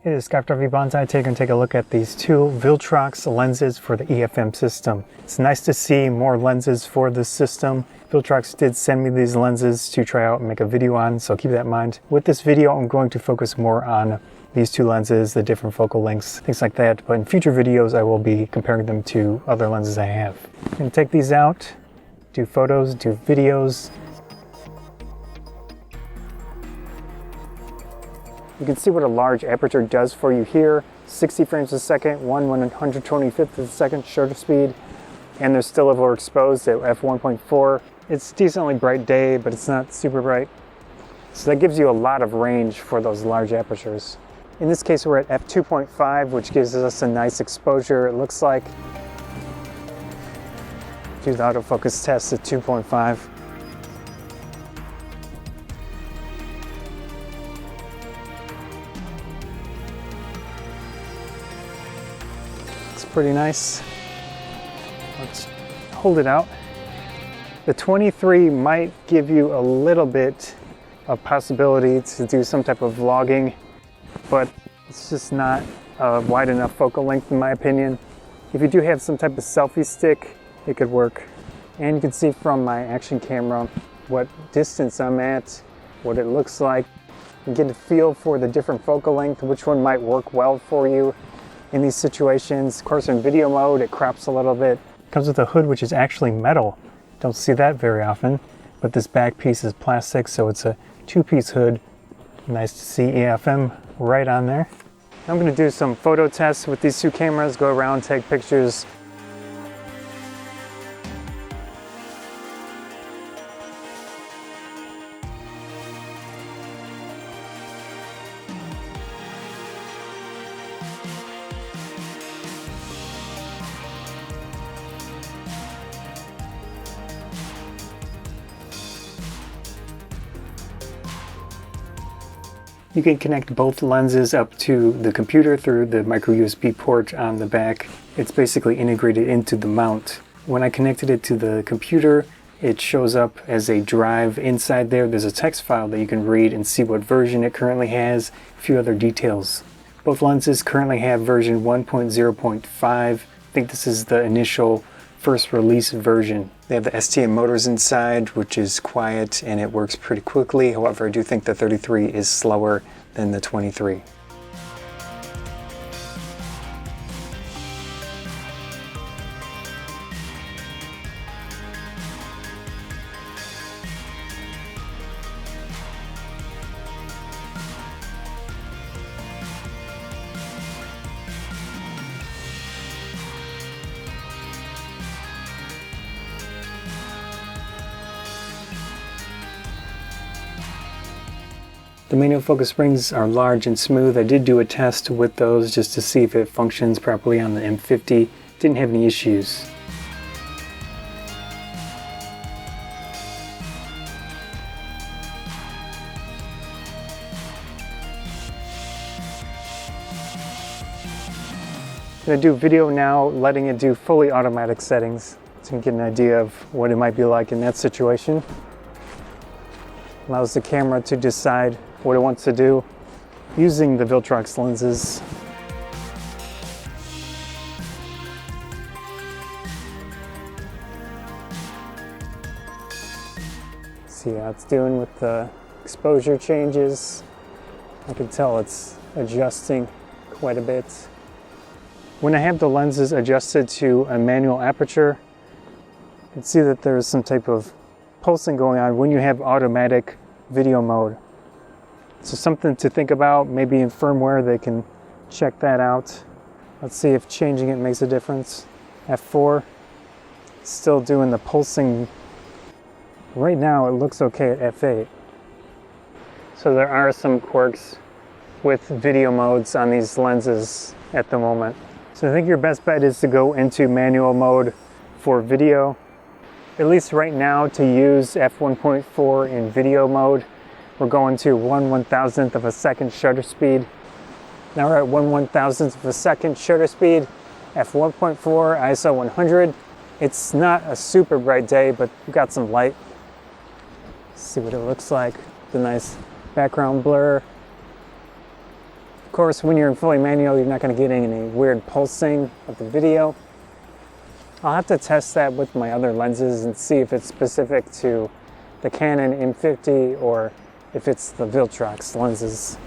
Hey, this is Captain V1.0.5 taking a take a look at these two Viltrox lenses for the EF-M system. It's nice to see more lenses for this system. Viltrox did send me these lenses to try out and make a video on, so keep that in mind. With this video, I'm going to focus more on these two lenses, the different focal lengths, things like that. But in future videos, I will be comparing them to other lenses I have. I'm going to take these out, do photos, do videos. You can see what a large aperture does for you here. 60 frames a second, 1/125th of a second shutter speed, and they're still overexposed at f1.4. It's a decently bright day, but it's not super bright. So that gives you a lot of range for those large apertures. In this case, we're at f2.5, which gives us a nice exposure, it looks like. Do the autofocus test at 2.5. Pretty nice. Let's hold it out. The 23 might give you a little bit of possibility to do some type of vlogging, but it's just not a wide enough focal length in my opinion. If you do have some type of selfie stick, it could work. And you can see from my action camera what distance I'm at, what it looks like. You get a feel for the different focal length, which one might work well for you in these situations. Of course, in video mode, it crops a little bit. It comes with a hood, which is actually metal. Don't see that very often, but this back piece is plastic, so it's a two-piece hood. Nice to see EF-M right on there. I'm gonna do some photo tests with these two cameras, go around, take pictures. You can connect both lenses up to the computer through the micro USB port on the back. It's basically integrated into the mount. When I connected it to the computer, it shows up as a drive inside there. There's a text file that you can read and see what version it currently has, a few other details. Both lenses currently have version 1.0.5. I think this is the initial first release version. They have the STM motors inside, which is quiet and it works pretty quickly. However, I do think the 33 is slower than the 23. The manual focus springs are large and smooth. I did do a test with those just to see if it functions properly on the M50. Didn't have any issues. I'm going to do video now, letting it do fully automatic settings so you can get an idea of what it might be like in that situation. Allows the camera to decide what it wants to do using the Viltrox lenses. See how it's doing with the exposure changes. I can tell it's adjusting quite a bit. When I have the lenses adjusted to a manual aperture, you can see that there's some type of pulsing going on when you have automatic video mode. So something to think about, maybe in firmware they can check that out. Let's see if changing it makes a difference. F4, still doing the pulsing. Right now it looks okay at F8. So there are some quirks with video modes on these lenses at the moment. So I think your best bet is to go into manual mode for video. At least right now, to use f1.4 in video mode, we're going to 1/1000th of a second shutter speed. Now we're at 1/1000th of a second shutter speed, f1.4, ISO 100. It's not a super bright day, but we've got some light. Let's see what it looks like. The nice background blur. course, when you're in fully manual, you're not going to get any weird pulsing of the video. I'll have to test that with my other lenses and see if it's specific to the Canon M50 or if it's the Viltrox lenses.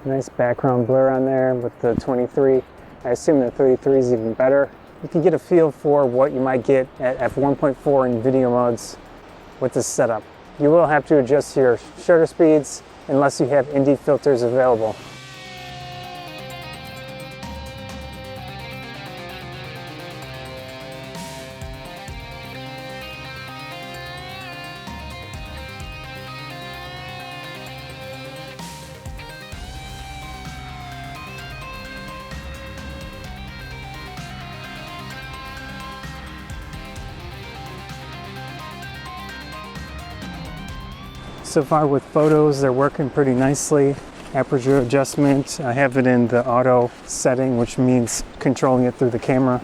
Nice background blur on there with the 23. I assume the 33 is even better. You can get a feel for what you might get at f1.4 in video modes with this setup. You will have to adjust your shutter speeds unless you have ND filters available. So far with photos, they're working pretty nicely. Aperture adjustment, I have it in the auto setting, which means controlling it through the camera.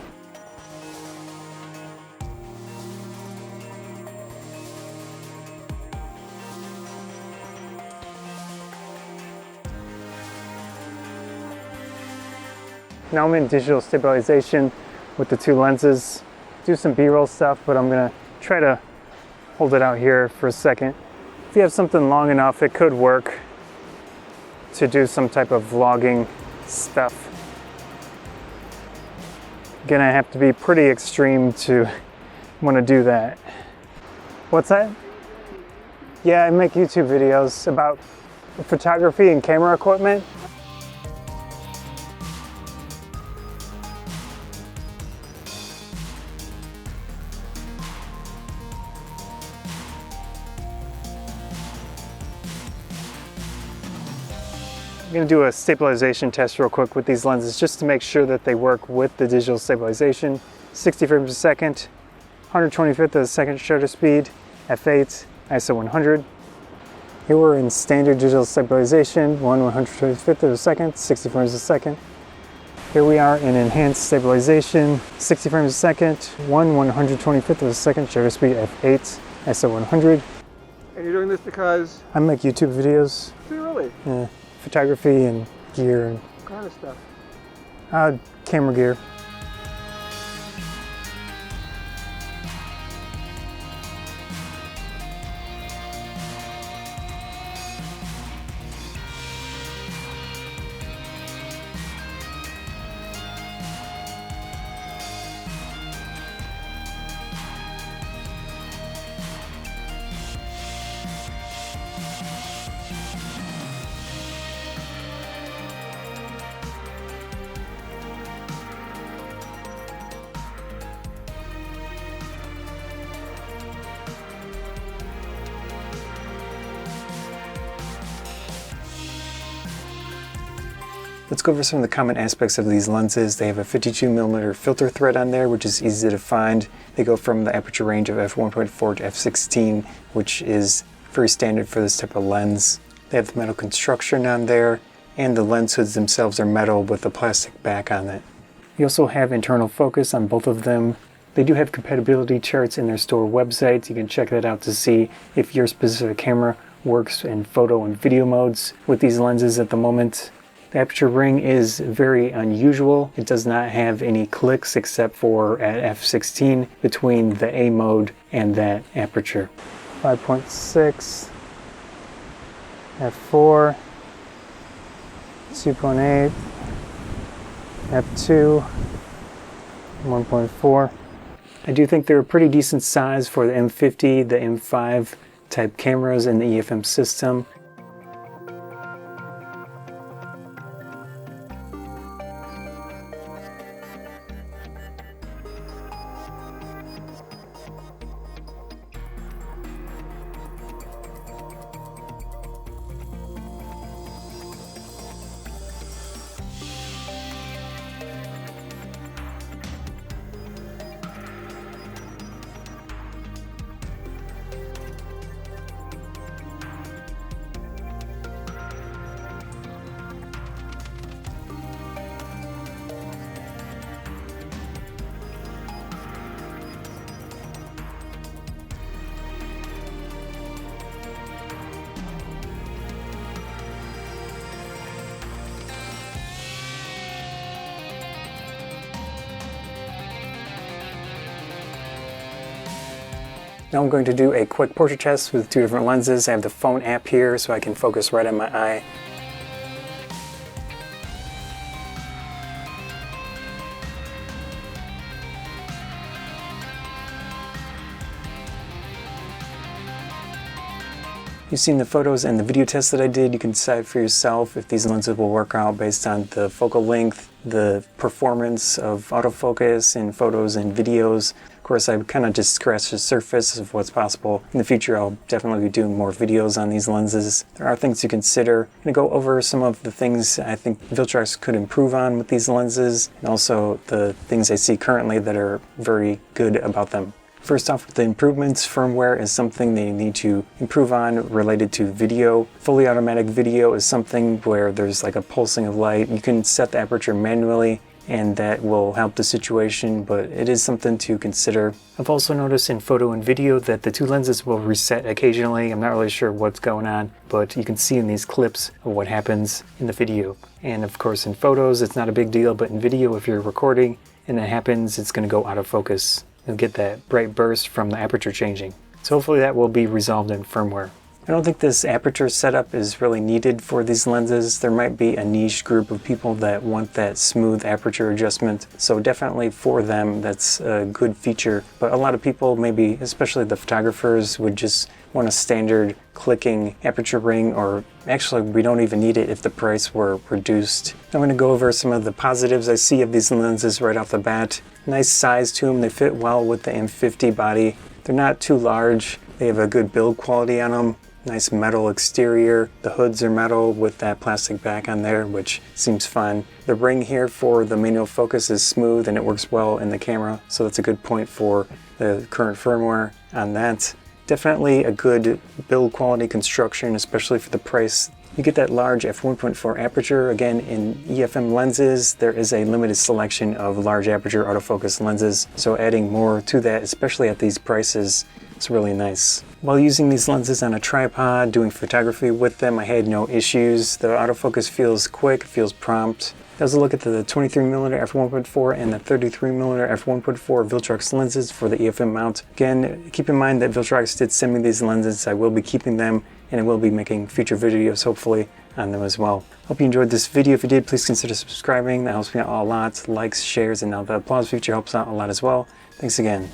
Now I'm in digital stabilization with the two lenses. Do some B-roll stuff, but I'm gonna try to hold it out here for a second. If you have something long enough, it could work to do some type of vlogging stuff. Again, I have to be pretty extreme to want to do that. What's that? Yeah, I make YouTube videos about photography and camera equipment. I'm going to do a stabilization test real quick with these lenses just to make sure that they work with the digital stabilization. 60 frames a second, 125th of a second shutter speed, f8, ISO 100. Here we're in standard digital stabilization, 125th of a second, 60 frames a second. Here we are in enhanced stabilization, 60 frames a second, 125th of a second shutter speed, f8, ISO 100. And you're doing this because? I make YouTube videos. Do you really? Yeah. Photography and gear and What kind of stuff? Camera gear. Let's go over some of the common aspects of these lenses. They have a 52mm filter thread on there, which is easy to find. They go from the aperture range of f1.4 to f16, which is very standard for this type of lens. They have the metal construction on there, and the lens hoods themselves are metal with a plastic back on it. You also have internal focus on both of them. They do have compatibility charts in their store website. You can check that out to see if your specific camera works in photo and video modes with these lenses at the moment. The aperture ring is very unusual. It does not have any clicks except for at f16 between the A mode and that aperture. 5.6, f4, 2.8, f2, 1.4. I do think they're a pretty decent size for the M50, the M5 type cameras in the EF-M system. Now I'm going to do a quick portrait test with two different lenses. I have the phone app here so I can focus right on my eye. You've seen the photos and the video test that I did. You can decide for yourself if these lenses will work out based on the focal length, the performance of autofocus in photos and videos. Of course, I kind of just scratched the surface of what's possible. In the future, I'll definitely be doing more videos on these lenses. There are things to consider. I'm going to go over some of the things I think Viltrox could improve on with these lenses, and also the things I see currently that are very good about them. First off, with the improvements, firmware is something they need to improve on related to video. Fully automatic video is something where there's like a pulsing of light. You can set the aperture manually and that will help the situation, but it is something to consider. I've also noticed in photo and video that the two lenses will reset occasionally. I'm not really sure what's going on, but you can see in these clips of what happens in the video. And of course in photos it's not a big deal, but in video if you're recording and it happens, it's going to go out of focus. You'll get that bright burst from the aperture changing. So hopefully that will be resolved in firmware. I don't think this aperture setup is really needed for these lenses. There might be a niche group of people that want that smooth aperture adjustment. So definitely for them, that's a good feature. But a lot of people, maybe especially the photographers, would just want a standard clicking aperture ring, or actually we don't even need it if the price were reduced. I'm going to go over some of the positives I see of these lenses right off the bat. Nice size to them. They fit well with the M50 body. They're not too large. They have a good build quality on them. Nice metal exterior. The hoods are metal with that plastic back on there, which seems fun. The ring here for the manual focus is smooth and it works well in the camera, so that's a good point for the current firmware on that. Definitely a good build quality construction, especially for the price. You get that large f1.4 aperture. Again, in EF-M lenses, there is a limited selection of large aperture autofocus lenses, so adding more to that, especially at these prices, it's really nice. While using these lenses on a tripod, doing photography with them, I had no issues. The autofocus feels quick, feels prompt. Let's look at the 23mm f1.4 and the 33mm f1.4 Viltrox lenses for the EF-M mount. Again, keep in mind that Viltrox did send me these lenses. I will be keeping them, and I will be making future videos, hopefully, on them as well. Hope you enjoyed this video. If you did, please consider subscribing. That helps me out a lot. Likes, shares, and now the applause feature helps out a lot as well. Thanks again.